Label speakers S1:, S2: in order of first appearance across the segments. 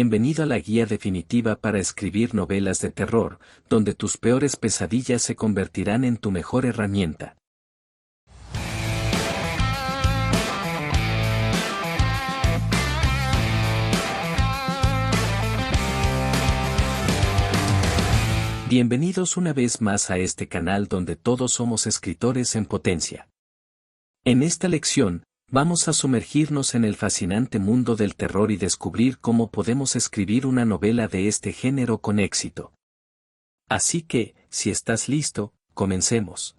S1: Bienvenido a la guía definitiva para escribir novelas de terror, donde tus peores pesadillas se convertirán en tu mejor herramienta. Bienvenidos una vez más a este canal donde todos somos escritores en potencia. En esta lección, vamos a sumergirnos en el fascinante mundo del terror y descubrir cómo podemos escribir una novela de este género con éxito. Así que, si estás listo, comencemos.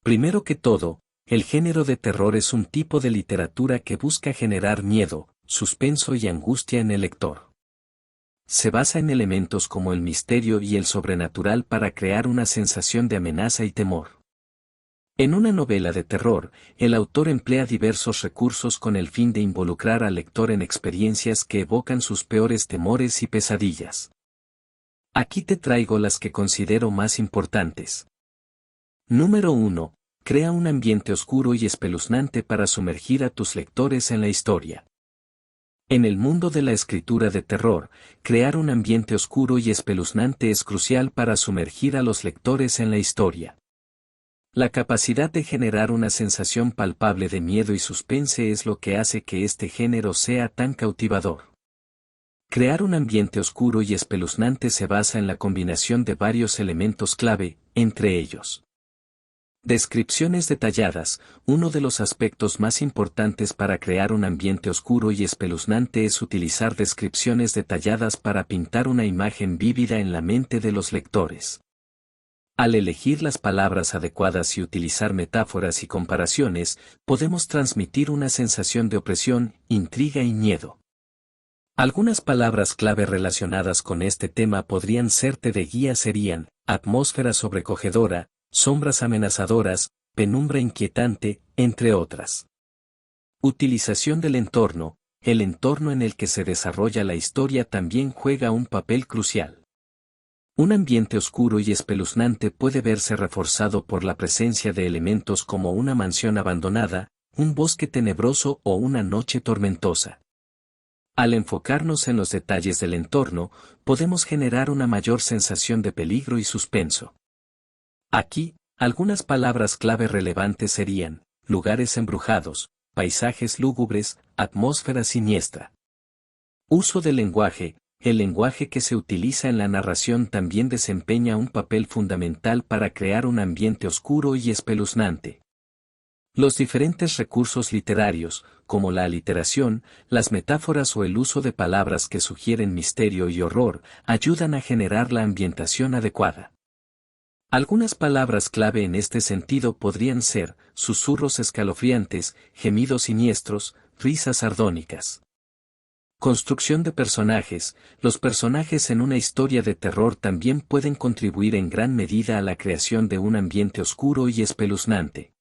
S1: Primero que todo, el género de terror es un tipo de literatura que busca generar miedo, suspenso y angustia en el lector. Se basa en elementos como el misterio y el sobrenatural para crear una sensación de amenaza y temor. En una novela de terror, el autor emplea diversos recursos con el fin de involucrar al lector en experiencias que evocan sus peores temores y pesadillas. Aquí te traigo las que considero más importantes. Número 1. Crea un ambiente oscuro y espeluznante para sumergir a tus lectores en la historia. En el mundo de la escritura de terror, crear un ambiente oscuro y espeluznante es crucial para sumergir a los lectores en la historia. La capacidad de generar una sensación palpable de miedo y suspense es lo que hace que este género sea tan cautivador. Crear un ambiente oscuro y espeluznante se basa en la combinación de varios elementos clave, entre ellos. Descripciones detalladas. Uno de los aspectos más importantes para crear un ambiente oscuro y espeluznante es utilizar descripciones detalladas para pintar una imagen vívida en la mente de los lectores. Al elegir las palabras adecuadas y utilizar metáforas y comparaciones, podemos transmitir una sensación de opresión, intriga y miedo. Algunas palabras clave relacionadas con este tema podrían serte de guía serían: atmósfera sobrecogedora, sombras amenazadoras, penumbra inquietante, entre otras. Utilización del entorno. El entorno en el que se desarrolla la historia también juega un papel crucial. Un ambiente oscuro y espeluznante puede verse reforzado por la presencia de elementos como una mansión abandonada, un bosque tenebroso o una noche tormentosa. Al enfocarnos en los detalles del entorno, podemos generar una mayor sensación de peligro y suspenso. Aquí, algunas palabras clave relevantes serían: lugares embrujados, paisajes lúgubres, atmósfera siniestra. Uso del lenguaje. El lenguaje que se utiliza en la narración también desempeña un papel fundamental para crear un ambiente oscuro y espeluznante. Los diferentes recursos literarios, como la aliteración, las metáforas o el uso de palabras que sugieren misterio y horror, ayudan a generar la ambientación adecuada. Algunas palabras clave en este sentido podrían ser: susurros escalofriantes, gemidos siniestros, risas sardónicas. Construcción de personajes. Los personajes en una historia de terror también pueden contribuir en gran medida a la creación de un ambiente oscuro y espeluznante.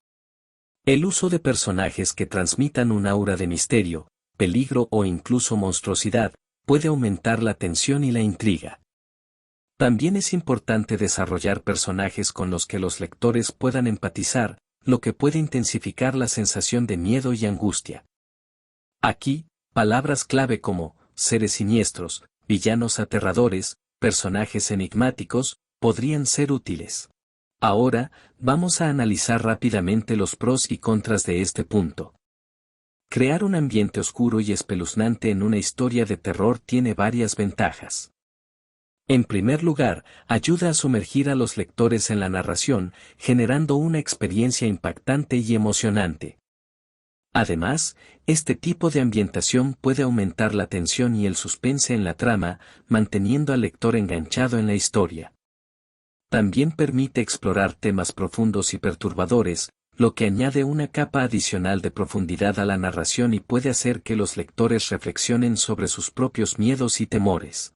S1: El uso de personajes que transmitan un aura de misterio, peligro o incluso monstruosidad, puede aumentar la tensión y la intriga. También es importante desarrollar personajes con los que los lectores puedan empatizar, lo que puede intensificar la sensación de miedo y angustia. Aquí, palabras clave como seres siniestros, villanos aterradores, personajes enigmáticos, podrían ser útiles. Ahora, vamos a analizar rápidamente los pros y contras de este punto. Crear un ambiente oscuro y espeluznante en una historia de terror tiene varias ventajas. En primer lugar, ayuda a sumergir a los lectores en la narración, generando una experiencia impactante y emocionante. Además, este tipo de ambientación puede aumentar la tensión y el suspense en la trama, manteniendo al lector enganchado en la historia. También permite explorar temas profundos y perturbadores, lo que añade una capa adicional de profundidad a la narración y puede hacer que los lectores reflexionen sobre sus propios miedos y temores.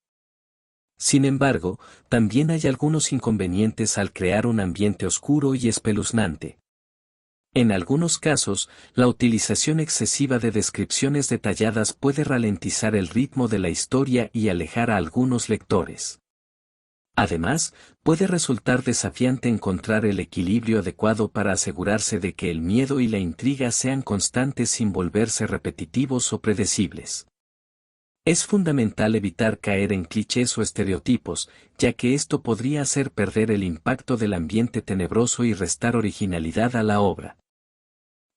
S1: Sin embargo, también hay algunos inconvenientes al crear un ambiente oscuro y espeluznante. En algunos casos, la utilización excesiva de descripciones detalladas puede ralentizar el ritmo de la historia y alejar a algunos lectores. Además, puede resultar desafiante encontrar el equilibrio adecuado para asegurarse de que el miedo y la intriga sean constantes sin volverse repetitivos o predecibles. Es fundamental evitar caer en clichés o estereotipos, ya que esto podría hacer perder el impacto del ambiente tenebroso y restar originalidad a la obra.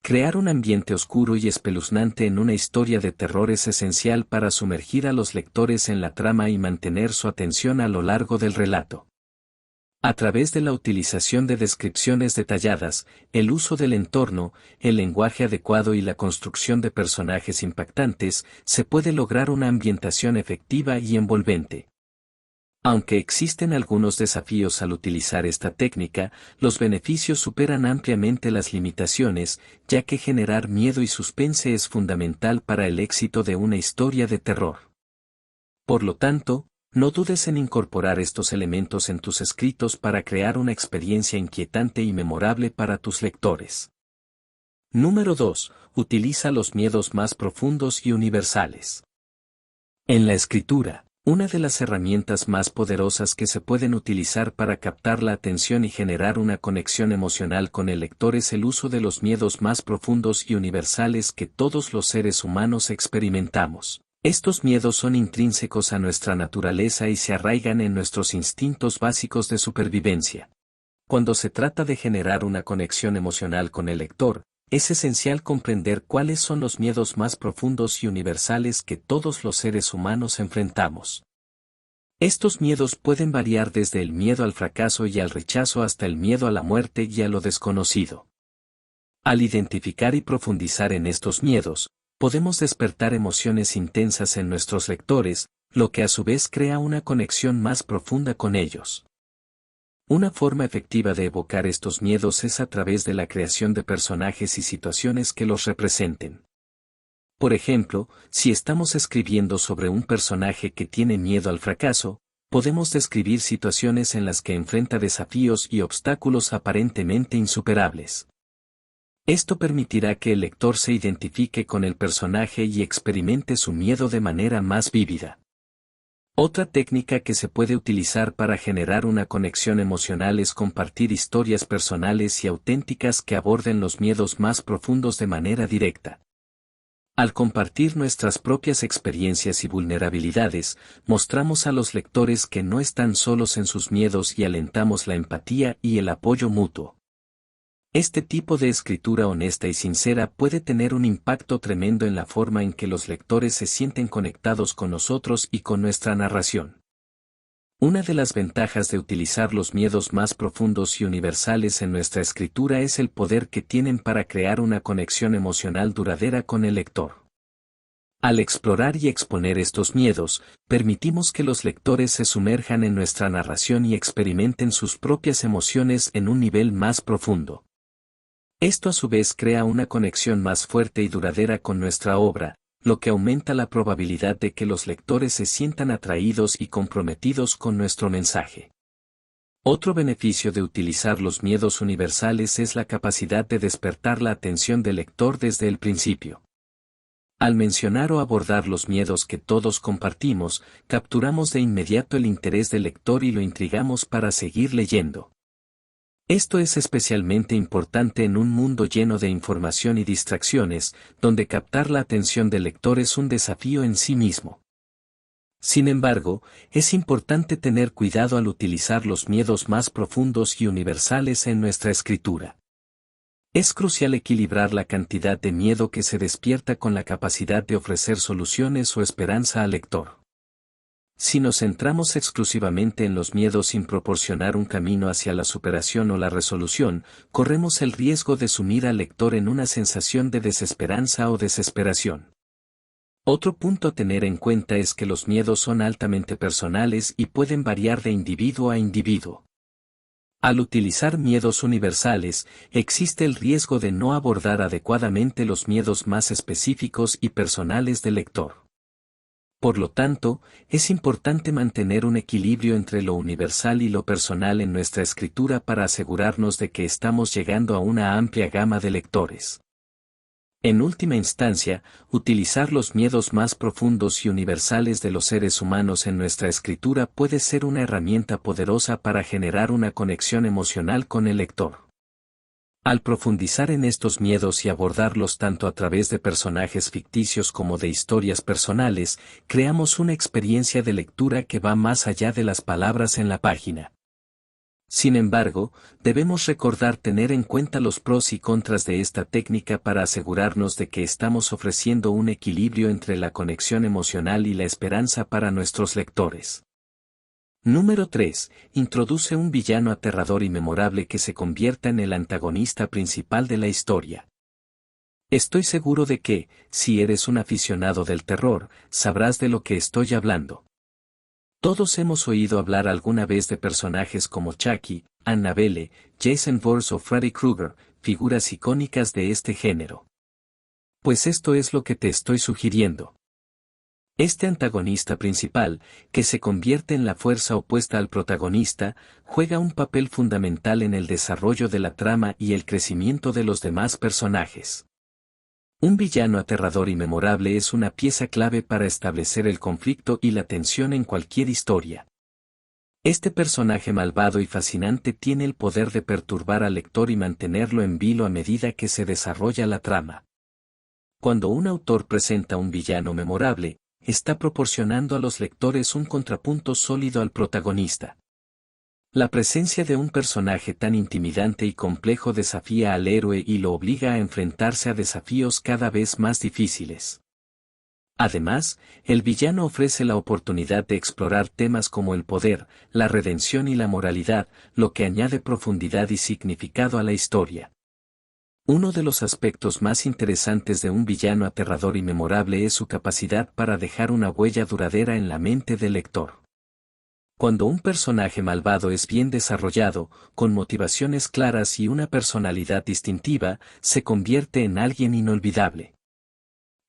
S1: Crear un ambiente oscuro y espeluznante en una historia de terror es esencial para sumergir a los lectores en la trama y mantener su atención a lo largo del relato. A través de la utilización de descripciones detalladas, el uso del entorno, el lenguaje adecuado y la construcción de personajes impactantes, se puede lograr una ambientación efectiva y envolvente. Aunque existen algunos desafíos al utilizar esta técnica, los beneficios superan ampliamente las limitaciones, ya que generar miedo y suspense es fundamental para el éxito de una historia de terror. Por lo tanto, no dudes en incorporar estos elementos en tus escritos para crear una experiencia inquietante y memorable para tus lectores. Número 2. Utiliza los miedos más profundos y universales. En la escritura, una de las herramientas más poderosas que se pueden utilizar para captar la atención y generar una conexión emocional con el lector es el uso de los miedos más profundos y universales que todos los seres humanos experimentamos. Estos miedos son intrínsecos a nuestra naturaleza y se arraigan en nuestros instintos básicos de supervivencia. Cuando se trata de generar una conexión emocional con el lector, es esencial comprender cuáles son los miedos más profundos y universales que todos los seres humanos enfrentamos. Estos miedos pueden variar desde el miedo al fracaso y al rechazo hasta el miedo a la muerte y a lo desconocido. Al identificar y profundizar en estos miedos, podemos despertar emociones intensas en nuestros lectores, lo que a su vez crea una conexión más profunda con ellos. Una forma efectiva de evocar estos miedos es a través de la creación de personajes y situaciones que los representen. Por ejemplo, si estamos escribiendo sobre un personaje que tiene miedo al fracaso, podemos describir situaciones en las que enfrenta desafíos y obstáculos aparentemente insuperables. Esto permitirá que el lector se identifique con el personaje y experimente su miedo de manera más vívida. Otra técnica que se puede utilizar para generar una conexión emocional es compartir historias personales y auténticas que aborden los miedos más profundos de manera directa. Al compartir nuestras propias experiencias y vulnerabilidades, mostramos a los lectores que no están solos en sus miedos y alentamos la empatía y el apoyo mutuo. Este tipo de escritura honesta y sincera puede tener un impacto tremendo en la forma en que los lectores se sienten conectados con nosotros y con nuestra narración. Una de las ventajas de utilizar los miedos más profundos y universales en nuestra escritura es el poder que tienen para crear una conexión emocional duradera con el lector. Al explorar y exponer estos miedos, permitimos que los lectores se sumerjan en nuestra narración y experimenten sus propias emociones en un nivel más profundo. Esto a su vez crea una conexión más fuerte y duradera con nuestra obra, lo que aumenta la probabilidad de que los lectores se sientan atraídos y comprometidos con nuestro mensaje. Otro beneficio de utilizar los miedos universales es la capacidad de despertar la atención del lector desde el principio. Al mencionar o abordar los miedos que todos compartimos, capturamos de inmediato el interés del lector y lo intrigamos para seguir leyendo. Esto es especialmente importante en un mundo lleno de información y distracciones, donde captar la atención del lector es un desafío en sí mismo. Sin embargo, es importante tener cuidado al utilizar los miedos más profundos y universales en nuestra escritura. Es crucial equilibrar la cantidad de miedo que se despierta con la capacidad de ofrecer soluciones o esperanza al lector. Si nos centramos exclusivamente en los miedos sin proporcionar un camino hacia la superación o la resolución, corremos el riesgo de sumir al lector en una sensación de desesperanza o desesperación. Otro punto a tener en cuenta es que los miedos son altamente personales y pueden variar de individuo a individuo. Al utilizar miedos universales, existe el riesgo de no abordar adecuadamente los miedos más específicos y personales del lector. Por lo tanto, es importante mantener un equilibrio entre lo universal y lo personal en nuestra escritura para asegurarnos de que estamos llegando a una amplia gama de lectores. En última instancia, utilizar los miedos más profundos y universales de los seres humanos en nuestra escritura puede ser una herramienta poderosa para generar una conexión emocional con el lector. Al profundizar en estos miedos y abordarlos tanto a través de personajes ficticios como de historias personales, creamos una experiencia de lectura que va más allá de las palabras en la página. Sin embargo, debemos recordar tener en cuenta los pros y contras de esta técnica para asegurarnos de que estamos ofreciendo un equilibrio entre la conexión emocional y la esperanza para nuestros lectores. Número 3. Introduce un villano aterrador y memorable que se convierta en el antagonista principal de la historia. Estoy seguro de que, si eres un aficionado del terror, sabrás de lo que estoy hablando. Todos hemos oído hablar alguna vez de personajes como Chucky, Annabelle, Jason Voorhees o Freddy Krueger, figuras icónicas de este género. Pues esto es lo que te estoy sugiriendo. Este antagonista principal, que se convierte en la fuerza opuesta al protagonista, juega un papel fundamental en el desarrollo de la trama y el crecimiento de los demás personajes. Un villano aterrador y memorable es una pieza clave para establecer el conflicto y la tensión en cualquier historia. Este personaje malvado y fascinante tiene el poder de perturbar al lector y mantenerlo en vilo a medida que se desarrolla la trama. Cuando un autor presenta un villano memorable, está proporcionando a los lectores un contrapunto sólido al protagonista. La presencia de un personaje tan intimidante y complejo desafía al héroe y lo obliga a enfrentarse a desafíos cada vez más difíciles. Además, el villano ofrece la oportunidad de explorar temas como el poder, la redención y la moralidad, lo que añade profundidad y significado a la historia. Uno de los aspectos más interesantes de un villano aterrador y memorable es su capacidad para dejar una huella duradera en la mente del lector. Cuando un personaje malvado es bien desarrollado, con motivaciones claras y una personalidad distintiva, se convierte en alguien inolvidable.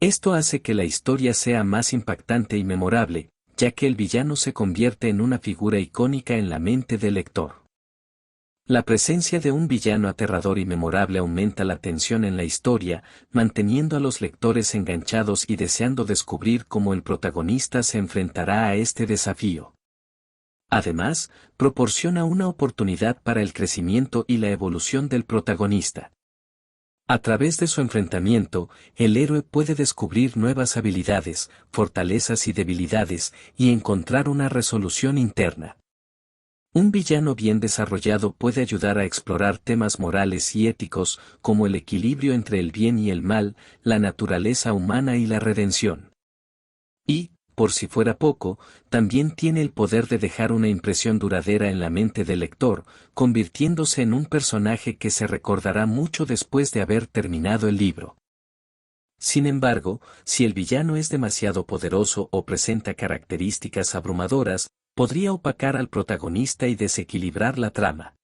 S1: Esto hace que la historia sea más impactante y memorable, ya que el villano se convierte en una figura icónica en la mente del lector. La presencia de un villano aterrador y memorable aumenta la tensión en la historia, manteniendo a los lectores enganchados y deseando descubrir cómo el protagonista se enfrentará a este desafío. Además, proporciona una oportunidad para el crecimiento y la evolución del protagonista. A través de su enfrentamiento, el héroe puede descubrir nuevas habilidades, fortalezas y debilidades, y encontrar una resolución interna. Un villano bien desarrollado puede ayudar a explorar temas morales y éticos, como el equilibrio entre el bien y el mal, la naturaleza humana y la redención. Y, por si fuera poco, también tiene el poder de dejar una impresión duradera en la mente del lector, convirtiéndose en un personaje que se recordará mucho después de haber terminado el libro. Sin embargo, si el villano es demasiado poderoso o presenta características abrumadoras, podría opacar al protagonista y desequilibrar la trama.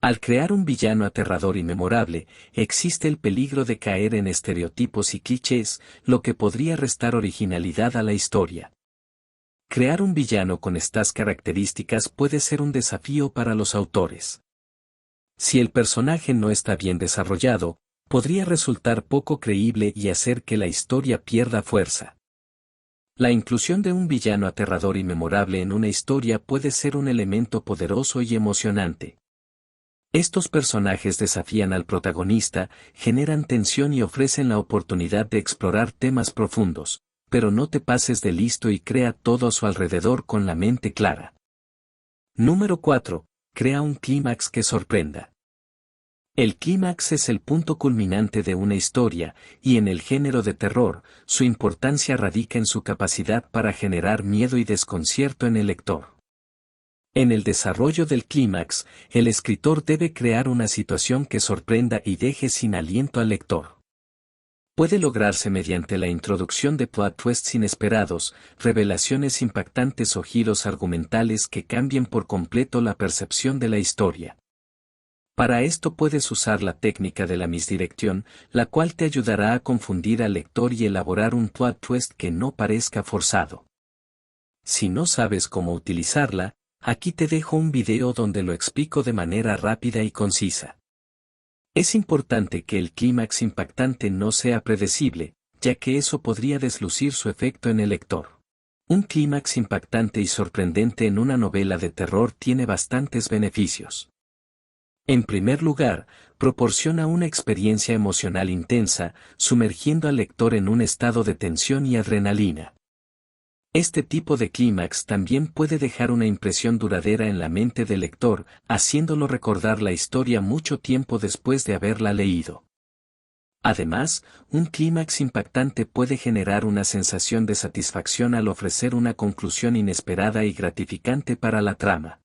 S1: Al crear un villano aterrador y memorable, existe el peligro de caer en estereotipos y clichés, lo que podría restar originalidad a la historia. Crear un villano con estas características puede ser un desafío para los autores. Si el personaje no está bien desarrollado, podría resultar poco creíble y hacer que la historia pierda fuerza. La inclusión de un villano aterrador y memorable en una historia puede ser un elemento poderoso y emocionante. Estos personajes desafían al protagonista, generan tensión y ofrecen la oportunidad de explorar temas profundos, pero no te pases de listo y crea todo a su alrededor con la mente clara. Número 4. Crea un clímax que sorprenda. El clímax es el punto culminante de una historia, y en el género de terror, su importancia radica en su capacidad para generar miedo y desconcierto en el lector. En el desarrollo del clímax, el escritor debe crear una situación que sorprenda y deje sin aliento al lector. Puede lograrse mediante la introducción de plot twists inesperados, revelaciones impactantes o giros argumentales que cambien por completo la percepción de la historia. Para esto puedes usar la técnica de la misdirección, la cual te ayudará a confundir al lector y elaborar un plot twist que no parezca forzado. Si no sabes cómo utilizarla, aquí te dejo un video donde lo explico de manera rápida y concisa. Es importante que el clímax impactante no sea predecible, ya que eso podría deslucir su efecto en el lector. Un clímax impactante y sorprendente en una novela de terror tiene bastantes beneficios. En primer lugar, proporciona una experiencia emocional intensa, sumergiendo al lector en un estado de tensión y adrenalina. Este tipo de clímax también puede dejar una impresión duradera en la mente del lector, haciéndolo recordar la historia mucho tiempo después de haberla leído. Además, un clímax impactante puede generar una sensación de satisfacción al ofrecer una conclusión inesperada y gratificante para la trama.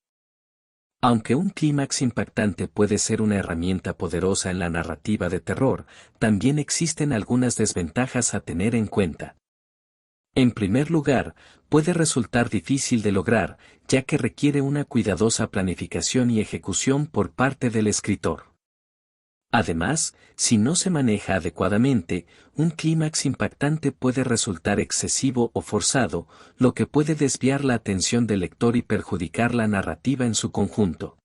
S1: Aunque un clímax impactante puede ser una herramienta poderosa en la narrativa de terror, también existen algunas desventajas a tener en cuenta. En primer lugar, puede resultar difícil de lograr, ya que requiere una cuidadosa planificación y ejecución por parte del escritor. Además, si no se maneja adecuadamente, un clímax impactante puede resultar excesivo o forzado, lo que puede desviar la atención del lector y perjudicar la narrativa en su conjunto.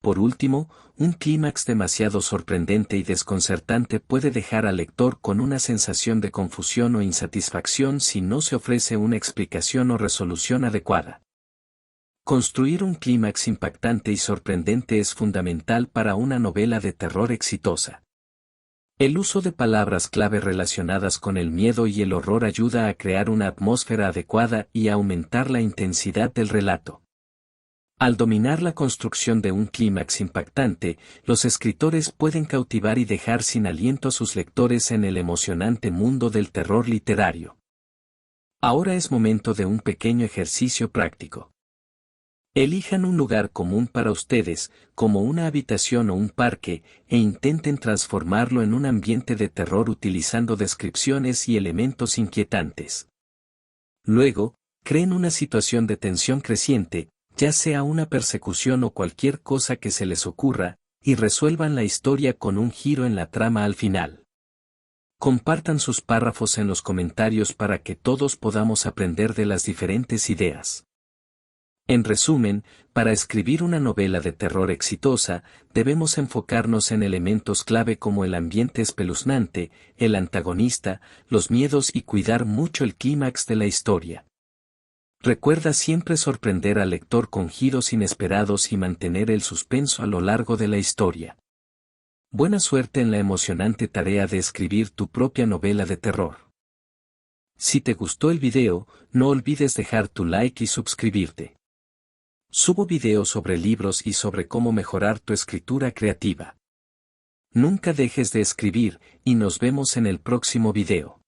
S1: Por último, un clímax demasiado sorprendente y desconcertante puede dejar al lector con una sensación de confusión o insatisfacción si no se ofrece una explicación o resolución adecuada. Construir un clímax impactante y sorprendente es fundamental para una novela de terror exitosa. El uso de palabras clave relacionadas con el miedo y el horror ayuda a crear una atmósfera adecuada y a aumentar la intensidad del relato. Al dominar la construcción de un clímax impactante, los escritores pueden cautivar y dejar sin aliento a sus lectores en el emocionante mundo del terror literario. Ahora es momento de un pequeño ejercicio práctico. Elijan un lugar común para ustedes, como una habitación o un parque, e intenten transformarlo en un ambiente de terror utilizando descripciones y elementos inquietantes. Luego, creen una situación de tensión creciente, ya sea una persecución o cualquier cosa que se les ocurra, y resuelvan la historia con un giro en la trama al final. Compartan sus párrafos en los comentarios para que todos podamos aprender de las diferentes ideas. En resumen, para escribir una novela de terror exitosa, debemos enfocarnos en elementos clave como el ambiente espeluznante, el antagonista, los miedos y cuidar mucho el clímax de la historia. Recuerda siempre sorprender al lector con giros inesperados y mantener el suspenso a lo largo de la historia. Buena suerte en la emocionante tarea de escribir tu propia novela de terror. Si te gustó el video, no olvides dejar tu like y suscribirte. Subo videos sobre libros y sobre cómo mejorar tu escritura creativa. Nunca dejes de escribir, y nos vemos en el próximo video.